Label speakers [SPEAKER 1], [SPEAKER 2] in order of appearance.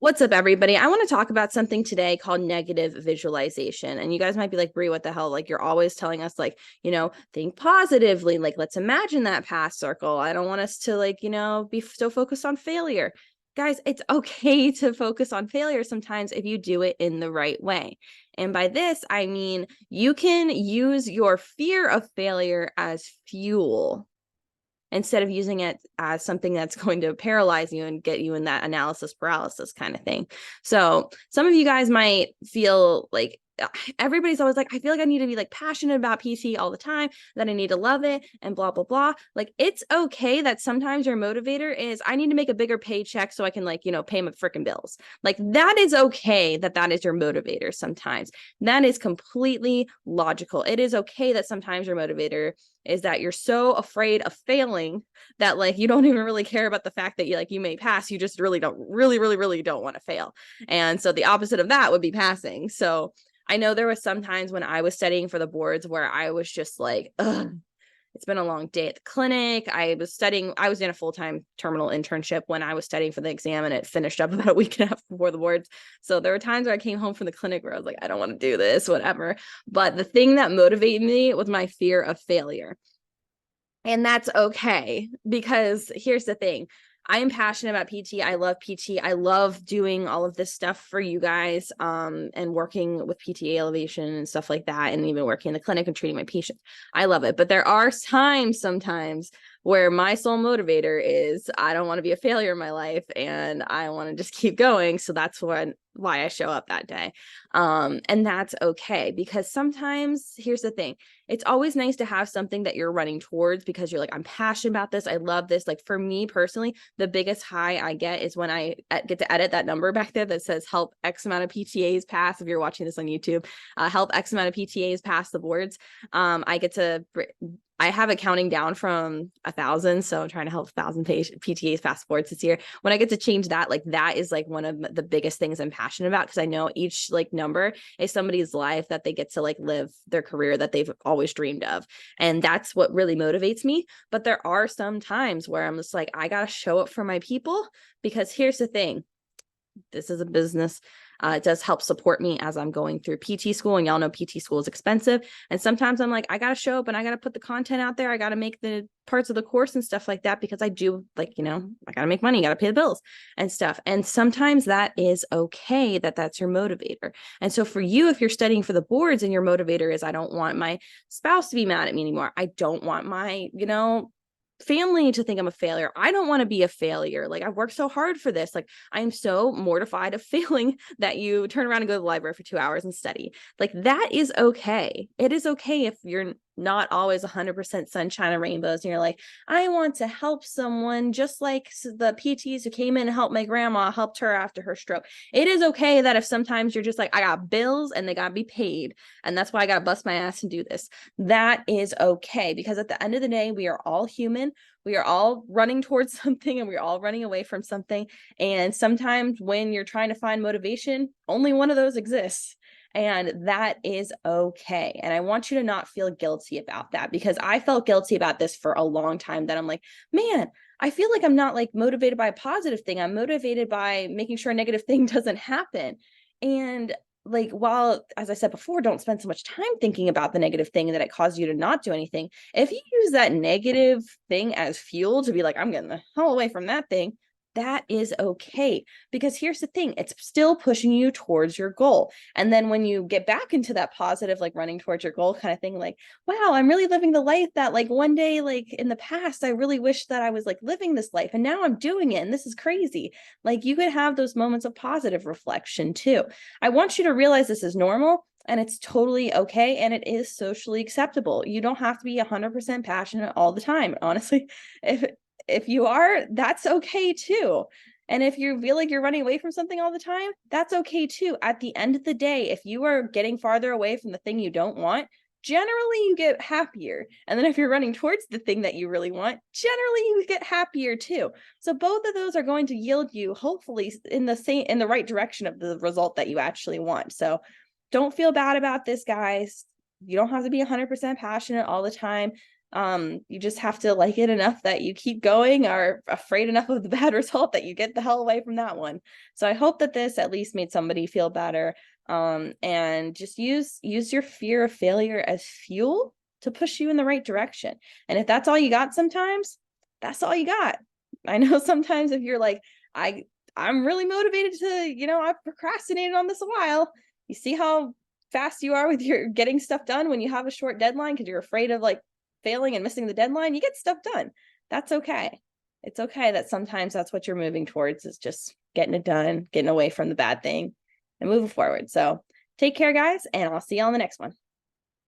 [SPEAKER 1] What's up, everybody? I want to talk about something today called negative visualization. And you guys might be like, Brie, what the hell? Like, you're always telling us, like, think positively. Like, let's imagine that past circle. I don't want us to, like, be so focused on failure. Guys, it's okay to focus on failure sometimes if you do it in the right way. And by this, I mean, you can use your fear of failure as fuel instead of using it as something that's going to paralyze you and get you in that analysis paralysis kind of thing. So some of you guys might feel like everybody's always like, I feel like I need to be like passionate about PT all the time, that I need to love it and blah, blah, blah. Like, it's okay that sometimes your motivator is, I need to make a bigger paycheck so I can pay my freaking bills. Like, that is okay that is your motivator sometimes. That is completely logical. It is okay that sometimes your motivator is that you're so afraid of failing that you don't even really care about the fact that you may pass. You just really don't really don't want to fail. And so the opposite of that would be passing. So I know there was some times when I was studying for the boards where I was just like, ugh, it's been a long day at the clinic. I was in a full-time terminal internship when I was studying for the exam, and it finished up about a week and a half before the boards. So there were times where I came home from the clinic where I was like, I don't want to do this, whatever. But the thing that motivated me was my fear of failure. And that's okay, because here's the thing. I am passionate about PT. I love PT. I love doing all of this stuff for you guys, and working with PTA elevation and stuff like that, and even working in the clinic and treating my patients. I love it. But there are times sometimes where my sole motivator is I don't want to be a failure in my life and I want to just keep going. So that's why I show up that day. And that's okay, because sometimes here's the thing. It's always nice to have something that you're running towards because you're like, I'm passionate about this. I love this. Like, for me personally, the biggest high I get is when I get to edit that number back there that says help X amount of PTAs pass. If you're watching this on YouTube, help X amount of PTAs pass the boards. I have it counting down from 1,000. So I'm trying to help 1,000 PTAs pass boards this year. When I get to change that, that is one of the biggest things I'm passionate about, because I know each number is somebody's life that they get to live their career that they've always dreamed of. And that's what really motivates me. But there are some times where I'm just like, I got to show up for my people, because here's the thing. This is a business. It does help support me as I'm going through PT school, and y'all know PT school is expensive. And sometimes I'm like, I got to show up and I got to put the content out there. I got to make the parts of the course and stuff like that, because I do I got to make money, got to pay the bills and stuff. And sometimes that is okay, that's your motivator. And so for you, if you're studying for the boards and your motivator is, I don't want my spouse to be mad at me anymore. I don't want my, family to think I'm a failure. I don't want to be a failure. I've worked so hard for this. I'm so mortified of failing that you turn around and go to the library for 2 hours and study. That is okay. It is okay if you're not always 100% sunshine and rainbows and you're like, I want to help someone, just like the PTs who came in and helped my grandma, helped her after her stroke. It is okay that if sometimes you're just like, I got bills and they got to be paid, and that's why I got to bust my ass and do this. That is okay, because at the end of the day, we are all human. We are all running towards something, and we're all running away from something. And sometimes when you're trying to find motivation, only one of those exists. And that is okay. And I want you to not feel guilty about that, because I felt guilty about this for a long time, that I'm like, man, I feel like I'm not motivated by a positive thing. I'm motivated by making sure a negative thing doesn't happen. And while, as I said before, don't spend so much time thinking about the negative thing that it caused you to not do anything. If you use that negative thing as fuel to be like, I'm getting the hell away from that thing, that is okay. Because here's the thing, it's still pushing you towards your goal. And then when you get back into that positive, running towards your goal kind of thing, wow, I'm really living the life that one day, in the past, I really wish that I was living this life, and now I'm doing it, and this is crazy. You could have those moments of positive reflection too. I want you to realize this is normal, and it's totally okay, and it is socially acceptable. You don't have to be 100% passionate all the time. Honestly, if you are, that's okay too. And if you feel like you're running away from something all the time, that's okay too. At the end of the day, if you are getting farther away from the thing you don't want, generally you get happier. And then if you're running towards the thing that you really want, generally you get happier too. So both of those are going to yield you, hopefully, in the right direction of the result that you actually want. So don't feel bad about this, guys. You don't have to be 100% passionate all the time. You just have to like it enough that you keep going, or afraid enough of the bad result that you get the hell away from that one. So I hope that this at least made somebody feel better. And just use your fear of failure as fuel to push you in the right direction. And if that's all you got, sometimes that's all you got. I know sometimes if you're like, I'm really motivated to, I've procrastinated on this a while. You see how fast you are with your getting stuff done when you have a short deadline because you're afraid of like failing and missing the deadline. You get stuff done. That's okay. It's okay that sometimes that's what you're moving towards, is just getting it done, getting away from the bad thing and moving forward. So take care, guys, and I'll see you on the next one.